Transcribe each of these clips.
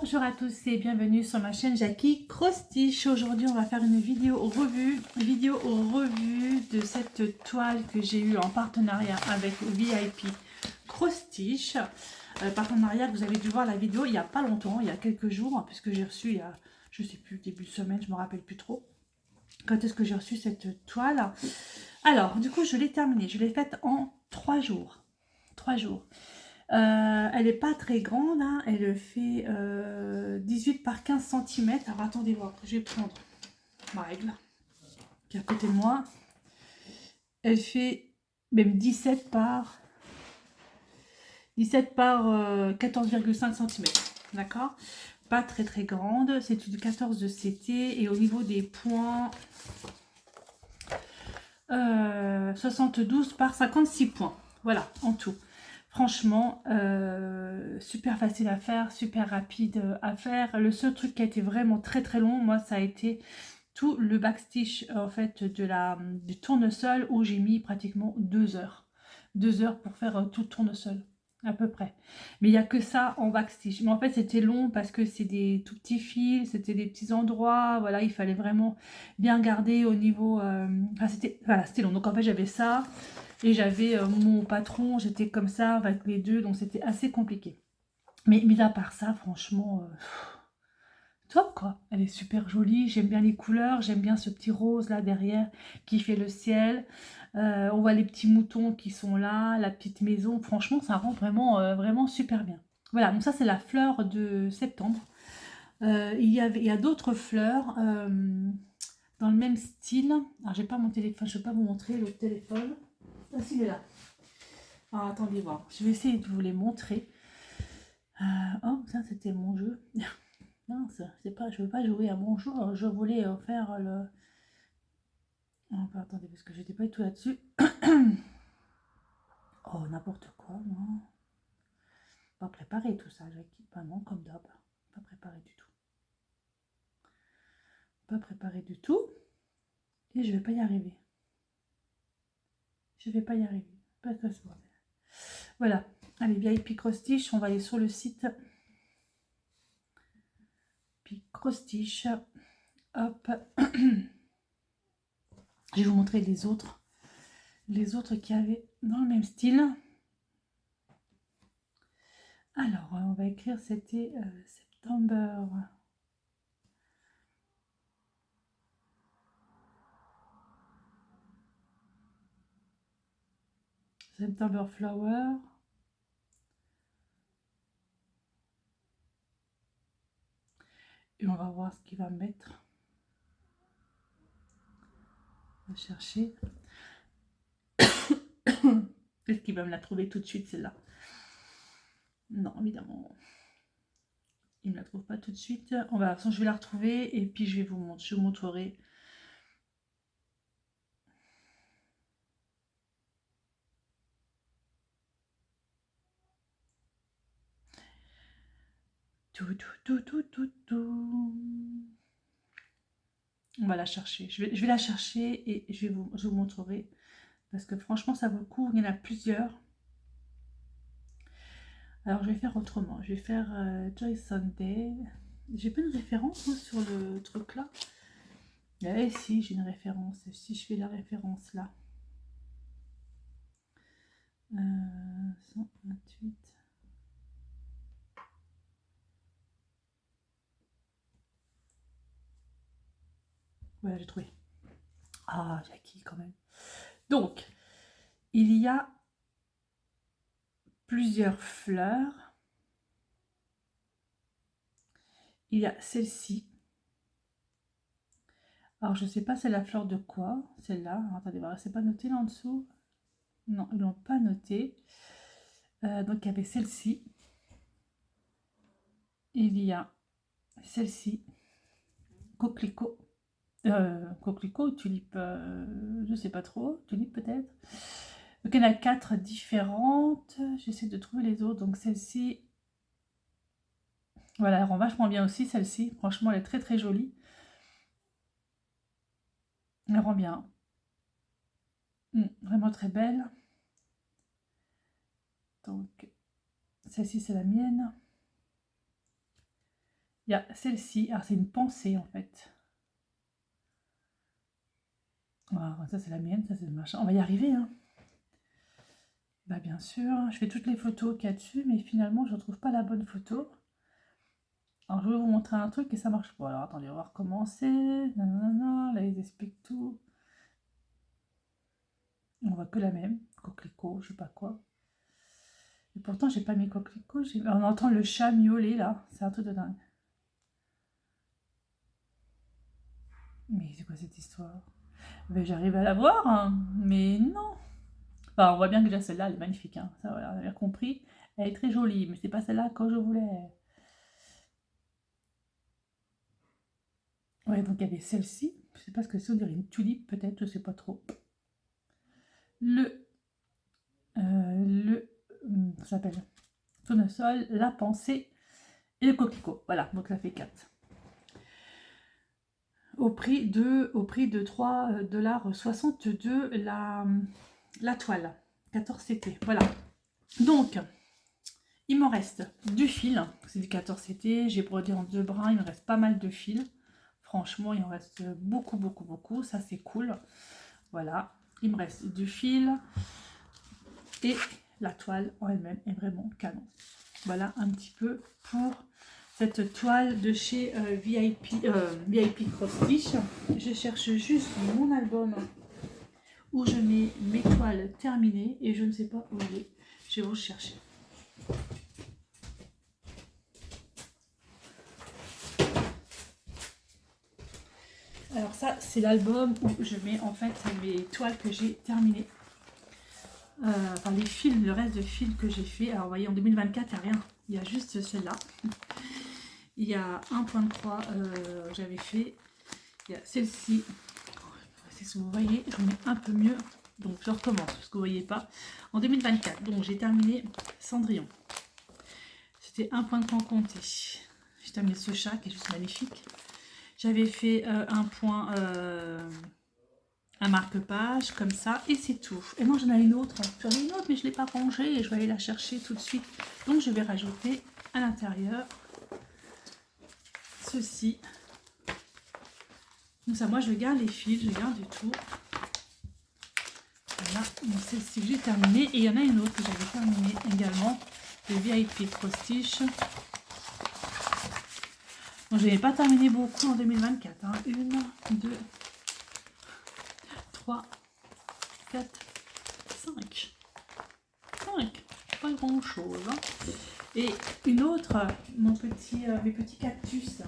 Bonjour à tous et bienvenue sur ma chaîne Jackie Crostiche. Aujourd'hui on va faire une vidéo revue de cette toile que j'ai eue en partenariat avec VIP Crostiche. Partenariat que vous avez dû voir la vidéo il n'y a pas longtemps, il y a quelques jours, puisque j'ai reçu il y a, je sais plus, début de semaine, je me rappelle plus trop. Quand est-ce que j'ai reçu cette toile? Alors du coup je l'ai terminée, je l'ai faite en 3 jours. 3 jours. Elle n'est pas très grande, hein. Elle fait 18 par 15 cm. Alors attendez voir, je vais prendre ma règle qui est à côté de moi. Elle fait même 17 par 14,5 cm. D'accord? Pas très très grande. C'est une 14 de CT et au niveau des points 72 par 56 points. Voilà, en tout. Franchement, super facile à faire, super rapide à faire. Le seul truc qui a été vraiment très très long, moi, ça a été tout le backstitch en fait du tournesol où j'ai mis pratiquement 2 heures. 2 heures pour faire tout le tournesol, à peu près. Mais il n'y a que ça en backstitch. Mais en fait, c'était long parce que c'est des tout petits fils, c'était des petits endroits. Voilà, il fallait vraiment bien garder au niveau... enfin, c'était long. Donc en fait, j'avais ça. Et j'avais mon patron, j'étais comme ça avec les deux, donc c'était assez compliqué. Mais mis à part ça, franchement, top quoi. Elle est super jolie, j'aime bien les couleurs, j'aime bien ce petit rose là derrière qui fait le ciel. On voit les petits moutons qui sont là, la petite maison. Franchement, ça rend vraiment, vraiment super bien. Voilà, donc ça c'est la fleur de septembre. Il y a d'autres fleurs dans le même style. Alors j'ai pas mon téléphone, je ne vais pas vous montrer le téléphone. Ah si, il est là. Alors attendez voir, je vais essayer de vous les montrer. Oh, ça c'était mon jeu. Mince, c'est pas, je veux pas jouer à mon jeu, je voulais faire le... Oh, bah, attendez, parce que j'étais pas du tout là-dessus. Oh, n'importe quoi, non. Pas préparé tout ça, Jackie. Pas non, comme d'hab. Pas préparé du tout. Pas préparé du tout. Et je vais pas y arriver. Je vais pas y arriver. Pas que ce soit. Voilà. Allez, VIP Crostiche, on va aller sur le site. Puis Crostiche. Hop. Je vais vous montrer les autres qu'il y avait dans le même style. Alors, on va écrire, c'était September. September Flower. Et on va voir ce qu'il va mettre. On va chercher. Est-ce qu'il va me la trouver tout de suite, celle-là? Non, évidemment. Il ne me la trouve pas tout de suite. On va, je vais la retrouver et puis je vous montrerai. On va la chercher. Je vais la chercher et je vous montrerai. Parce que franchement, ça vaut le coup. Il y en a plusieurs. Alors, je vais faire autrement. Je vais faire Joy Sunday. J'ai pas une référence moi, sur le truc là. Eh si, j'ai une référence. Si je fais la référence là. 128. Voilà, j'ai trouvé. Ah, Jackie quand même. Donc, il y a plusieurs fleurs. Il y a celle-ci. Alors, je ne sais pas c'est la fleur de quoi, celle-là. Attendez, voilà, c'est pas noté là en dessous. Non, ils l'ont pas noté. Donc, il y avait celle-ci. Il y a celle-ci. Coquelicot. Coquelicot, tulipe, je ne sais pas trop. Tulipe peut-être. Donc, il y en a 4 différentes. J'essaie de trouver les autres. Donc, celle-ci. Voilà, elle rend vachement bien aussi, celle-ci. Franchement, elle est très très jolie. Elle rend bien. Vraiment très belle. Donc, celle-ci, c'est la mienne. Il y a celle-ci. Alors, c'est une pensée, en fait. Voilà, ça, c'est la mienne. Ça, c'est le machin. On va y arriver, hein. Bah, bien sûr. Je fais toutes les photos qu'il y a dessus, mais finalement, je ne retrouve pas la bonne photo. Alors, je vais vous montrer un truc et ça marche pas. Alors, attendez, on va recommencer. Nanana, là, ils expliquent tout. On voit que la même. Coquelicot, je sais pas quoi. Et pourtant, j'ai pas mis coquelicot. On entend le chat miauler, là. C'est un truc de dingue. Mais c'est quoi cette histoire? Mais j'arrive à la voir, hein. Mais non. Enfin, on voit bien que déjà celle-là, elle est magnifique. Hein. Ça, voilà, on a bien compris. Elle est très jolie, mais c'est pas celle-là que je voulais. Ouais, donc il y avait celle-ci. Je sais pas ce que c'est, on dirait une tulipe peut-être, je sais pas trop. Ça s'appelle tournesol, la pensée et le coquelicot. Voilà, donc ça fait 4. Au prix de 3,62 $ la toile. 14 CT. Voilà. Donc, il me reste du fil. C'est du 14 CT. J'ai brodé en 2 brins. Il me reste pas mal de fil. Franchement, il en reste beaucoup, beaucoup, beaucoup. Ça, c'est cool. Voilà. Il me reste du fil. Et la toile en elle-même est vraiment canon. Voilà un petit peu pour cette toile de chez VIP Cross Stitch. Je cherche juste mon album où je mets mes toiles terminées et je ne sais pas où il est. Je vais vous chercher. Alors ça, c'est l'album où je mets en fait mes toiles que j'ai terminées. Enfin les fils, le reste de fils que j'ai fait. Alors vous voyez, en 2024, il n'y a rien. Il y a juste celle-là. Il y a un point de croix j'avais fait. Il y a celle-ci. C'est ce que vous voyez, je mets un peu mieux. Donc je recommence, parce que vous ne voyez pas. En 2024, donc j'ai terminé Cendrillon. C'était un point de croix compté. J'ai terminé ce chat qui est juste magnifique. J'avais fait un point, un marque-page comme ça, et c'est tout. Et moi j'en ai une autre. J'en ai une autre, mais je ne l'ai pas rangée et je vais aller la chercher tout de suite. Donc je vais rajouter à l'intérieur ceci. Donc ça, moi je garde les fils, je garde du tout. Voilà, donc celle-ci que j'ai terminée. Et il y en a une autre que j'avais terminée également, le VIP Cross Stitch. Donc je n'avais pas terminé beaucoup en 2024. Hein. 1, 2, 3, 4, 5. 5. Pas grand chose. Hein. Et une autre, mes petits cactus.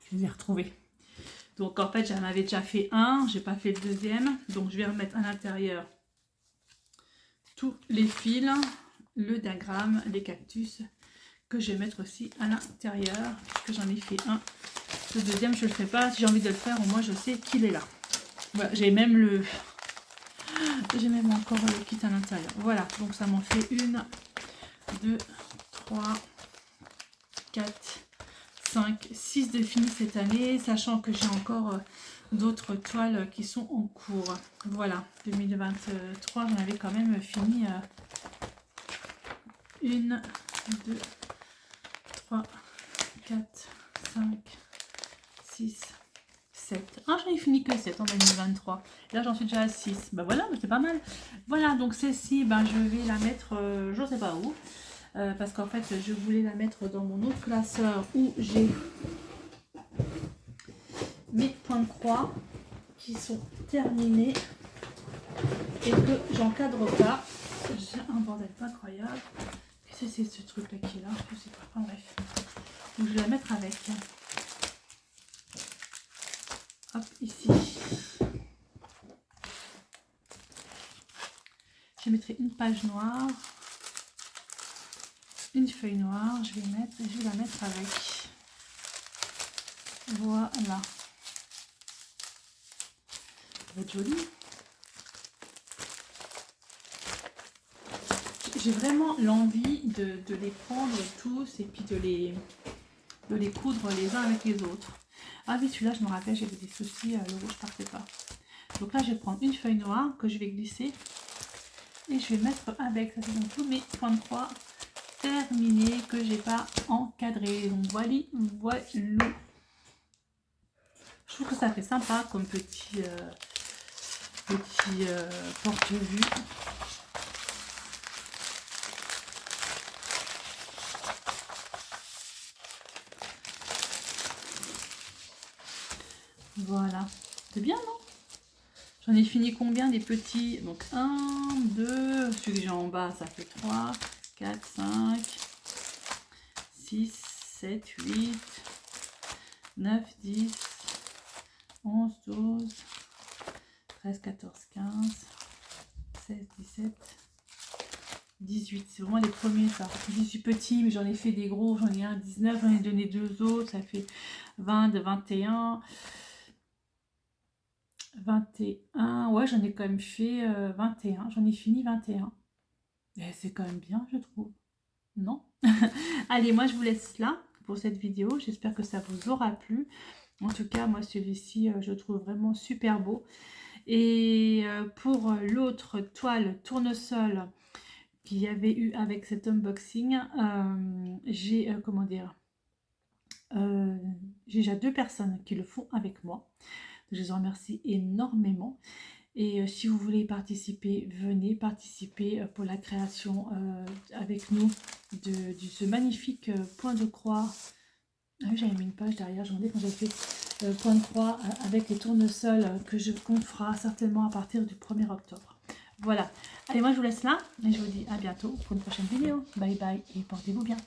Je les ai retrouvés. Donc en fait, j'en avais déjà fait un, j'ai pas fait le deuxième. Donc je vais remettre à l'intérieur tous les fils, le diagramme, les cactus que je vais mettre aussi à l'intérieur, puisque j'en ai fait un. Le deuxième, je le ferai pas. Si j'ai envie de le faire, au moins je sais qu'il est là. Voilà, j'ai même encore le kit à l'intérieur. Voilà, donc ça m'en fait 1, 2, 3, 4, 5, 6 de fini cette année, sachant que j'ai encore d'autres toiles qui sont en cours. Voilà, 2023, j'en avais quand même fini 1, 2, 3, 4, 5, 6, 7. Ah, j'en ai fini que 7 en 2023. Là, j'en suis déjà à 6. Ben voilà, c'est pas mal. Voilà, donc celle-ci, ben, je vais la mettre, je ne sais pas où. Parce qu'en fait, je voulais la mettre dans mon autre classeur où j'ai mes points de croix qui sont terminés et que j'encadre pas. J'ai un bordel pas incroyable. Qu'est-ce que c'est ce truc-là qui est là? Je sais pas. Enfin bref. Donc je vais la mettre avec. Hop, ici. Je mettrai une page noire. Une feuille noire, je vais la mettre avec. Voilà. Ça va être joli. J'ai vraiment l'envie de les prendre tous et puis de les coudre les uns avec les autres. Ah oui, celui-là, je me rappelle, j'avais des soucis, le rouge partait pas. Donc là, je vais prendre une feuille noire que je vais glisser et je vais mettre avec. Ça, c'est donc tous mes points de croix terminé que j'ai pas encadré. Donc voilà, voilou. Je trouve que ça fait sympa comme petit porte-vue. Voilà, c'est bien, non? J'en ai fini combien des petits? Donc 1, 2, celui que j'ai en bas, ça fait 3, 4, 5, 6, 7, 8, 9, 10, 11, 12, 13, 14, 15, 16, 17, 18. C'est vraiment les premiers, ça. 18 petits, mais j'en ai fait des gros. J'en ai un 19, j'en ai donné 2 autres. Ça fait 20, 21. 21, ouais, j'en ai quand même fait 21, j'en ai fini 21. Et c'est quand même bien, je trouve. Non? Allez, moi je vous laisse là pour cette vidéo. J'espère que ça vous aura plu. En tout cas, moi celui-ci, je le trouve vraiment super beau. Et pour l'autre toile tournesol qu'il y avait eu avec cet unboxing, j'ai, comment dire, j'ai déjà 2 personnes qui le font avec moi. Je les remercie énormément. Et si vous voulez participer, venez participer pour la création avec nous de ce magnifique point de croix. Ah oui, j'avais mis une page derrière, je me demandais quand j'avais fait point de croix avec les tournesols qu'on fera certainement à partir du 1er octobre. Voilà. Allez, moi je vous laisse là et je vous dis à bientôt pour une prochaine vidéo. Bye bye et portez-vous bien.